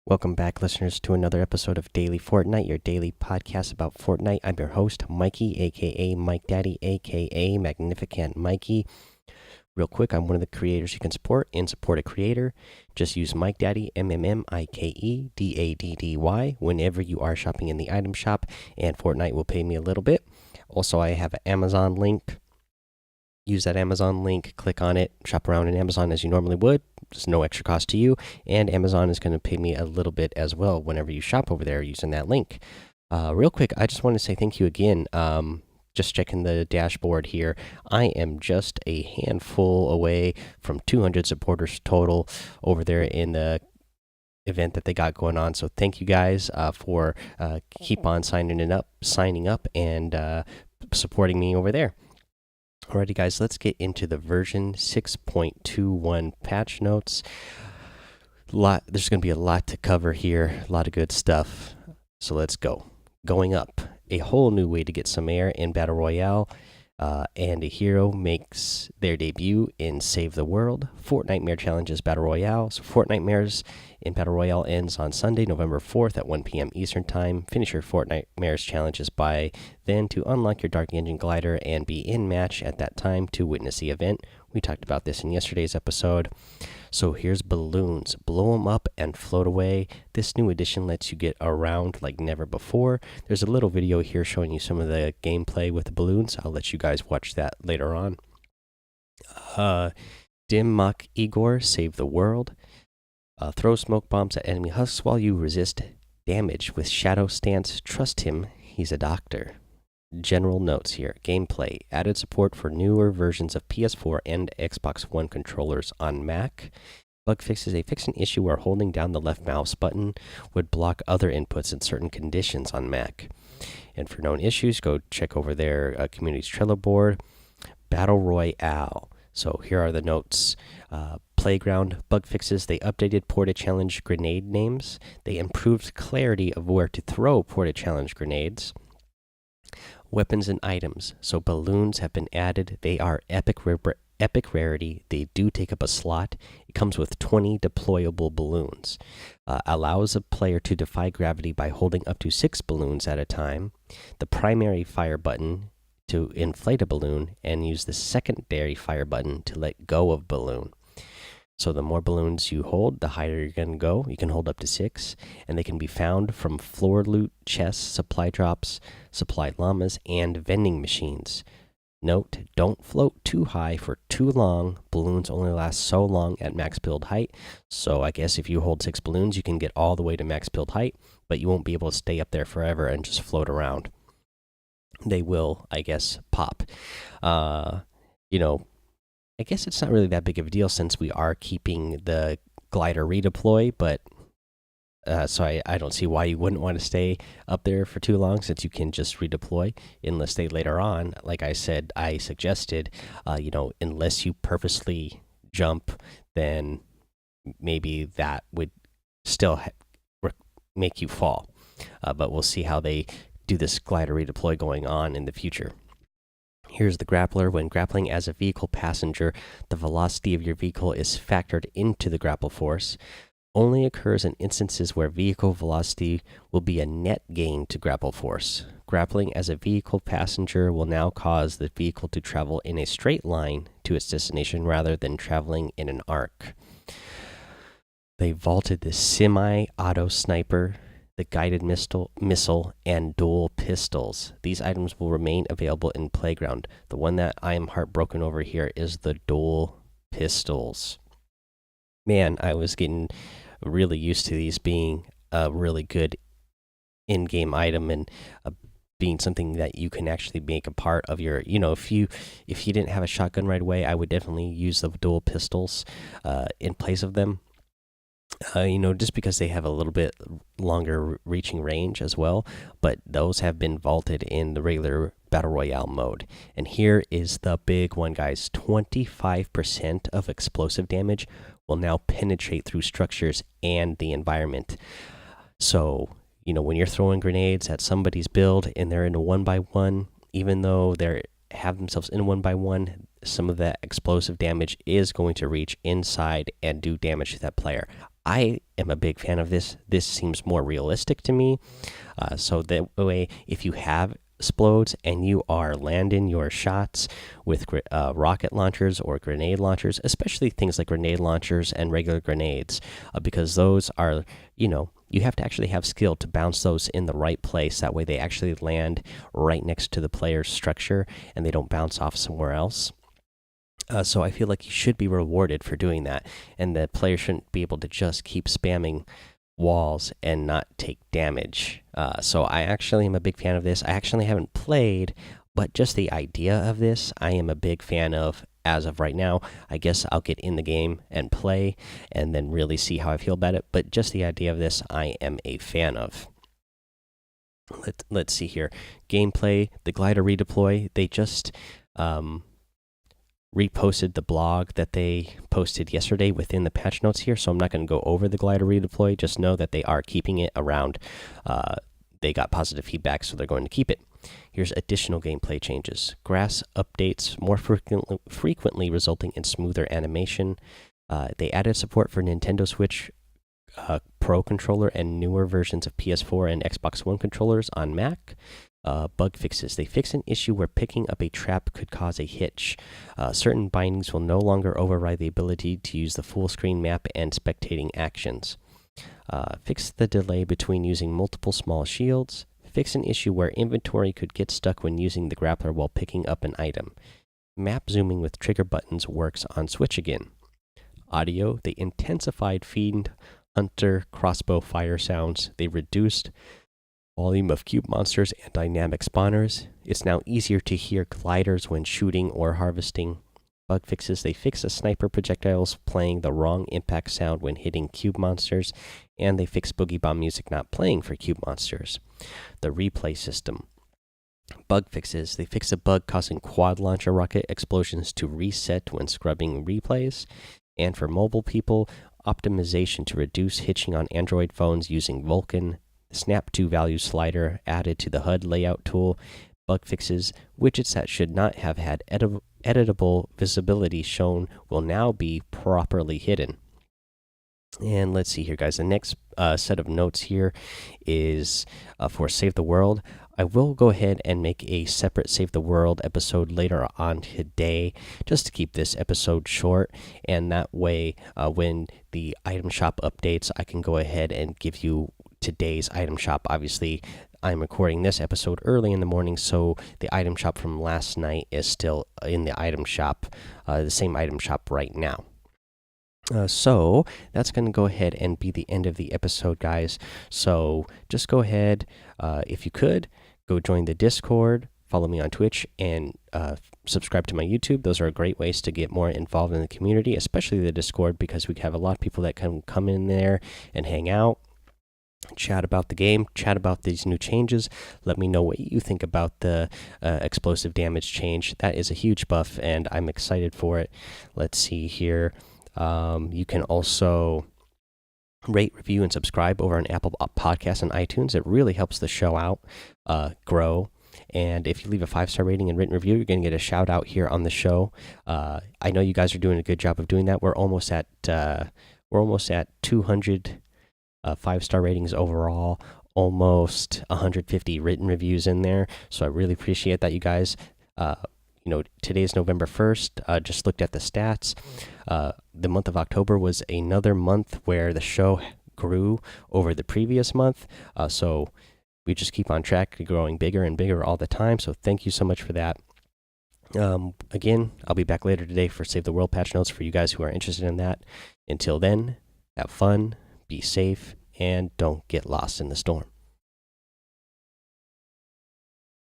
Welcome back, listeners, to another episode of Daily Fortnite, your daily podcast about Fortnite. I'm your host, Mikey, aka MikeDaddy, aka MagnificantMikie. Real quick, I'm one of the creators you can support and support a creator. Just use MikeDaddy, MMMikeDaddy, whenever you are shopping in the item shop, and Fortnite will pay me a little bit. Also, I have an Amazon link. Use that Amazon link, click on it, shop around in Amazon as you normally would. There's no extra cost to you, and Amazon is going to pay me a little bit as well whenever you shop over there using that link. Real quick, I just want to say thank you again. Just checking the dashboard here. I am just a handful away from 200 supporters total over there in the event that they got going on. So thank you guys for keep on signing up, and supporting me over there. Alrighty, guys, let's get into the version 6.21 patch notes. There's going to be a lot to cover here, a lot of good stuff. So let's go. Going up, a whole new way to get some air in Battle Royale, and a hero makes their debut in Save the World. Fortnitemares challenges Battle Royale. So Fortnitemares in Battle Royale ends on Sunday, November 4th at 1 p.m. Eastern Time. Finish your Fortnitemares challenges by then to unlock your Dark Engine glider and be in match at that time to witness the event. We talked about this in yesterday's episode. So here's balloons. Blow them up and float away. This new edition lets you get around like never before. There's a little video here showing you some of the gameplay with the balloons. I'll let you guys watch that later on. Dim Mock Igor, Save the World. Throw smoke bombs at enemy husks while you resist damage with Shadow Stance. Trust him, he's a doctor. General notes here. Gameplay. Added support for newer versions of PS4 and Xbox One controllers on Mac. Bug fixes. They fixed an issue where holding down the left mouse button would block other inputs in certain conditions on Mac. And for known issues, go check over their community's Trello board. Battle Royale. So here are the notes. Playground bug fixes. They updated Porta Challenge grenade names. They improved clarity of where to throw Porta Challenge grenades. Weapons and items. So balloons have been added. They are epic rarity. They do take up a slot. It comes with 20 deployable balloons. Allows a player to defy gravity by holding up to 6 balloons at a time. The primary fire button to inflate a balloon, and use the secondary fire button to let go of balloon. So the more balloons you hold, the higher you're going to go. You can hold up to 6, and they can be found from floor loot, chests, supply drops, supply llamas, and vending machines. Note, don't float too high for too long. Balloons only last so long at max build height. So I guess if you hold 6 balloons, you can get all the way to max build height, but you won't be able to stay up there forever and just float around. They will, I guess, pop. I guess it's not really that big of a deal since we are keeping the glider redeploy, but so I don't see why you wouldn't want to stay up there for too long since you can just redeploy unless they later on, like I said, I suggested, unless you purposely jump, then maybe that would still make you fall. But we'll see how they do this glider redeploy going on in the future. Here's the grappler. When grappling as a vehicle passenger, the velocity of your vehicle is factored into the grapple force. Only occurs in instances where vehicle velocity will be a net gain to grapple force. Grappling as a vehicle passenger will now cause the vehicle to travel in a straight line to its destination rather than traveling in an arc. They vaulted the semi-auto sniper, the guided missile, and dual pistols. These items will remain available in Playground. The one that I am heartbroken over here is the dual pistols. Man, I was getting really used to these being a really good in-game item and being something that you can actually make a part of your. If you didn't have a shotgun right away, I would definitely use the dual pistols in place of them. Just because they have a little bit longer reaching range as well, but those have been vaulted in the regular Battle Royale mode. And here is the big one, guys. 25% of explosive damage will now penetrate through structures and the environment. So, when you're throwing grenades at somebody's build and they're in a 1x1, even though they have themselves in a 1x1, some of that explosive damage is going to reach inside and do damage to that player. I am a big fan of this. This seems more realistic to me. So that way, if you have explodes and you are landing your shots with rocket launchers or grenade launchers, especially things like grenade launchers and regular grenades, because those are, you have to actually have skill to bounce those in the right place. That way they actually land right next to the player's structure and they don't bounce off somewhere else. So I feel like you should be rewarded for doing that, and the player shouldn't be able to just keep spamming walls and not take damage. So I actually am a big fan of this. I actually haven't played, but just the idea of this, I am a big fan of as of right now. I guess I'll get in the game and play and then really see how I feel about it. But just the idea of this, I am a fan of. Let's see here. Gameplay, the glider redeploy. They just reposted the blog that they posted yesterday within the patch notes here, so I'm not going to go over the glider redeploy. Just know that they are keeping it around. They got positive feedback, so they're going to keep it. Here's additional gameplay changes. Grass updates more frequently, resulting in smoother animation. They added support for Nintendo Switch Pro controller and newer versions of PS4 and Xbox One controllers on Mac. Bug fixes. They fix an issue where picking up a trap could cause a hitch. Certain bindings will no longer override the ability to use the full screen map and spectating actions. Fix the delay between using multiple small shields. Fix an issue where inventory could get stuck when using the grappler while picking up an item. Map zooming with trigger buttons works on Switch again. Audio. They intensified Fiend Hunter crossbow fire sounds. They reduced volume of cube monsters and dynamic spawners. It's now easier to hear gliders when shooting or harvesting. Bug fixes. They fix the sniper projectiles playing the wrong impact sound when hitting cube monsters, and they fix boogie bomb music not playing for cube monsters. The replay system. Bug fixes. They fix a bug causing quad launcher rocket explosions to reset when scrubbing replays. And for mobile people, optimization to reduce hitching on Android phones using Vulkan. Snap to value slider added to the HUD layout tool. Bug fixes. Widgets that should not have had editable visibility shown will now be properly hidden. And let's see here, guys. The next set of notes here is for Save the World. I will go ahead and make a separate Save the World episode later on today, just to keep this episode short. And that way, when the item shop updates, I can go ahead and give you today's item shop. Obviously, I'm recording this episode early in the morning, so the item shop from last night is still in the item shop, the same item shop right now. So that's going to go ahead and be the end of the episode, guys. So just go ahead, if you could, go join the Discord, follow me on Twitch, and subscribe to my YouTube. Those are great ways to get more involved in the community, especially the Discord, because we have a lot of people that can come in there and hang out, chat about the game, chat about these new changes. Let me know what you think about the explosive damage change. That is a huge buff, and I'm excited for it. Let's see here. You can also rate, review, and subscribe over on Apple Podcasts and iTunes. It really helps the show out grow. And if you leave a 5-star rating and written review, you're going to get a shout out here on the show. I know you guys are doing a good job of doing that. We're almost at 200 5-star ratings overall, almost 150 written reviews in there. So I really appreciate that, you guys. Today's November 1st. Just looked at the stats. The month of October was another month where the show grew over the previous month. So we just keep on track, growing bigger and bigger all the time. So thank you so much for that. Again, I'll be back later today for Save the World patch notes for you guys who are interested in that. Until then, have fun, be safe, and don't get lost in the storm.